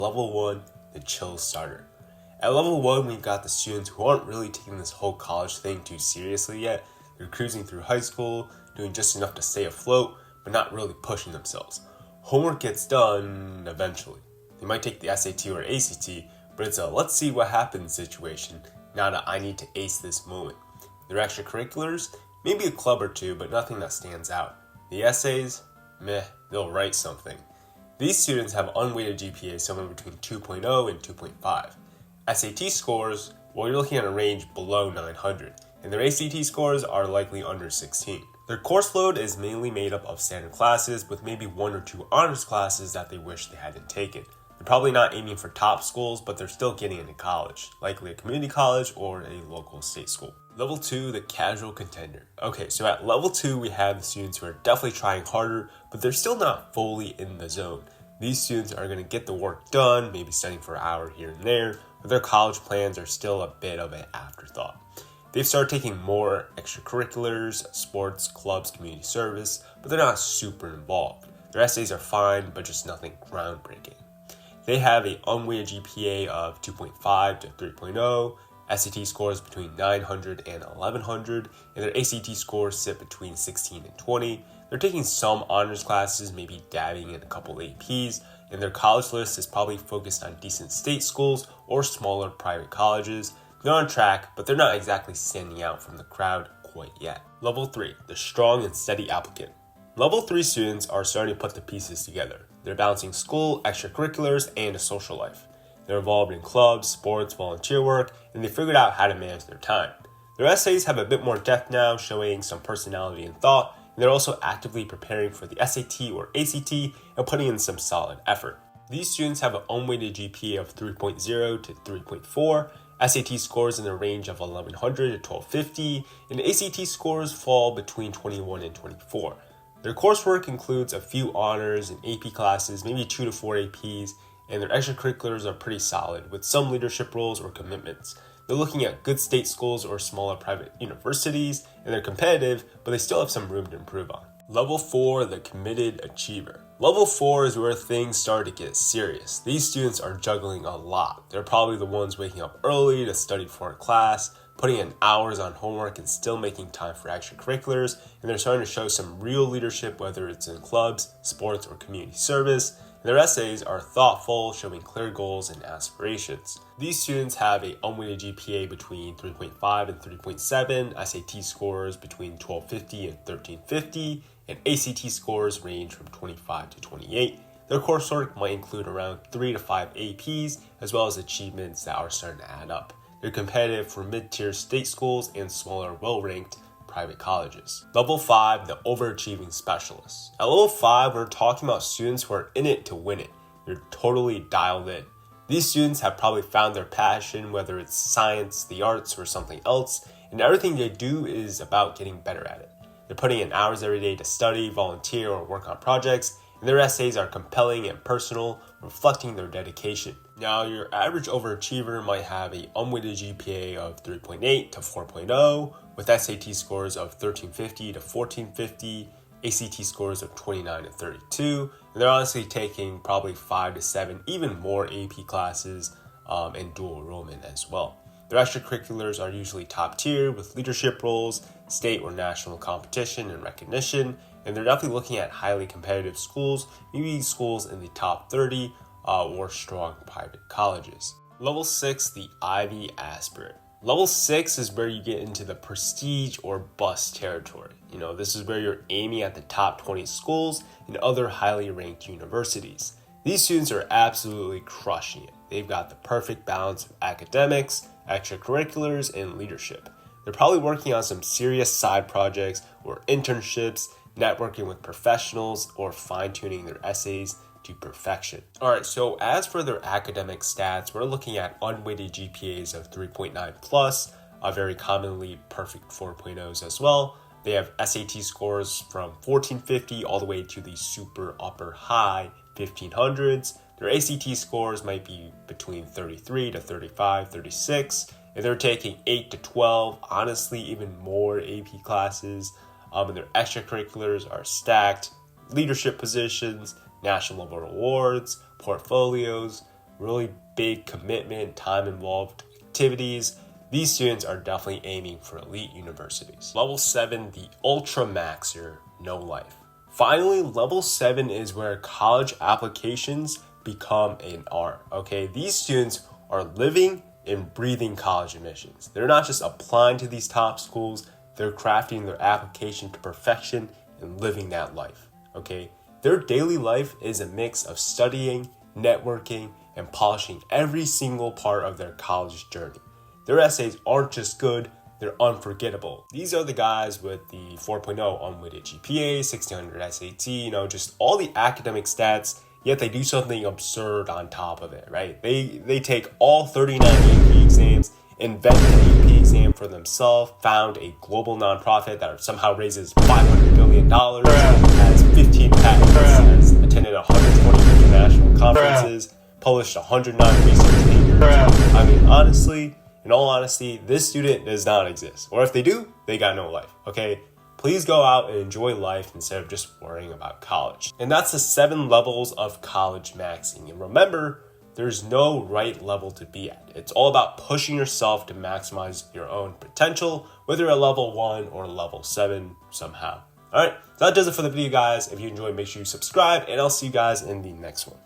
Level 1, the chill starter. At level 1, we've got the students who aren't really taking this whole college thing too seriously yet. They're cruising through high school, doing just enough to stay afloat, but not really pushing themselves. Homework gets done eventually. They might take the SAT or ACT, but it's a let's see what happens situation, not a I need to ace this moment. Their extracurriculars, maybe a club or two, but nothing that stands out. The essays, meh, they'll write something. These students have unweighted GPAs somewhere between 2.0 and 2.5. SAT scores, well, you're looking at a range below 900, and their ACT scores are likely under 16. Their course load is mainly made up of standard classes with maybe 1 or 2 honors classes that they wish they hadn't taken. They're probably not aiming for top schools, but they're still getting into college, likely a community college or a local state school. Level 2, the casual contender. Okay, so at level 2, we have the students who are definitely trying harder, but they're still not fully in the zone. These students are going to get the work done, maybe studying for an hour here and there, but their college plans are still a bit of an afterthought. They've started taking more extracurriculars, sports, clubs, community service, but they're not super involved. Their essays are fine, but just nothing groundbreaking. They have an unweighted GPA of 2.5 to 3.0, SAT scores between 900 and 1100, and their ACT scores sit between 16 and 20. They're taking some honors classes, maybe dabbing in a couple APs, and their college list is probably focused on decent state schools or smaller private colleges. They're on track, but they're not exactly standing out from the crowd quite yet. Level 3, the strong and steady applicant. Level 3 students are starting to put the pieces together. They're balancing school, extracurriculars, and a social life. They're involved in clubs, sports, volunteer work, and they figured out how to manage their time. Their essays have a bit more depth now, showing some personality and thought, and they're also actively preparing for the SAT or ACT and putting in some solid effort. These students have an unweighted GPA of 3.0 to 3.4, SAT scores in the range of 1100 to 1250, and ACT scores fall between 21 and 24. Their coursework includes a few honors and AP classes, maybe 2 to 4 APs, and their extracurriculars are pretty solid, with some leadership roles or commitments. They're looking at good state schools or smaller private universities, and they're competitive, but they still have some room to improve on. Level 4, the committed achiever. Level 4 is where things start to get serious. These students are juggling a lot. They're probably the ones waking up early to study for a class, putting in hours on homework and still making time for extracurriculars, and they're starting to show some real leadership, whether it's in clubs, sports, or community service. And their essays are thoughtful, showing clear goals and aspirations. These students have an unweighted GPA between 3.5 and 3.7, SAT scores between 1250 and 1350, and ACT scores range from 25 to 28. Their coursework might include around 3 to 5 APs, as well as achievements that are starting to add up. They're competitive for mid-tier state schools and smaller, well-ranked private colleges. Level 5, the overachieving specialists. At level 5, we're talking about students who are in it to win it. They're totally dialed in. These students have probably found their passion, whether it's science, the arts, or something else, and everything they do is about getting better at it. They're putting in hours every day to study, volunteer, or work on projects, and their essays are compelling and personal, reflecting their dedication. Now, your average overachiever might have an unweighted GPA of 3.8 to 4.0, with SAT scores of 1350 to 1450, ACT scores of 29 to 32, and they're honestly taking probably 5 to 7, even more AP classes and dual enrollment as well. Their extracurriculars are usually top tier with leadership roles, state or national competition and recognition, and they're definitely looking at highly competitive schools, maybe schools in the top 30 or strong private colleges. Level 6, the Ivy aspirant. Level 6 is where you get into the prestige or bust territory. This is where you're aiming at the top 20 schools and other highly ranked universities. These students are absolutely crushing it. They've got the perfect balance of academics, extracurriculars, and leadership. They're probably working on some serious side projects or internships, networking with professionals, or fine-tuning their essays to perfection. Alright, so as for their academic stats, we're looking at unweighted GPAs of 3.9 plus, very commonly perfect 4.0s as well. They have SAT scores from 1450 all the way to the super upper high 1500s. Their ACT scores might be between 33 to 35, 36, and they're taking 8 to 12, honestly even more AP classes, and their extracurriculars are stacked, leadership positions, national level awards, portfolios, really big commitment, time involved activities, these students are definitely aiming for elite universities. Level 7, the ultra maxer, no life. Finally, level 7 is where college applications become an art, okay? These students are living and breathing college admissions. They're not just applying to these top schools, they're crafting their application to perfection and living that life, okay? Their daily life is a mix of studying, networking, and polishing every single part of their college journey. Their essays aren't just good, they're unforgettable. These are the guys with the 4.0 unweighted GPA, 1600 SAT, just all the academic stats, yet they do something absurd on top of it, right? They take all 39 AP exams, invent an AP exam for themselves, found a global nonprofit that somehow raises $500 billion, has 15 patents, has attended 120 international conferences, published 109 research papers. I mean, honestly, in all honesty, this student does not exist. Or if they do, they got no life, okay? Please go out and enjoy life instead of just worrying about college. And that's the 7 levels of college maxing. And remember, there's no right level to be at. It's all about pushing yourself to maximize your own potential, whether you're at level 1 or level 7 somehow. All right, so that does it for the video, guys. If you enjoyed, make sure you subscribe, and I'll see you guys in the next one.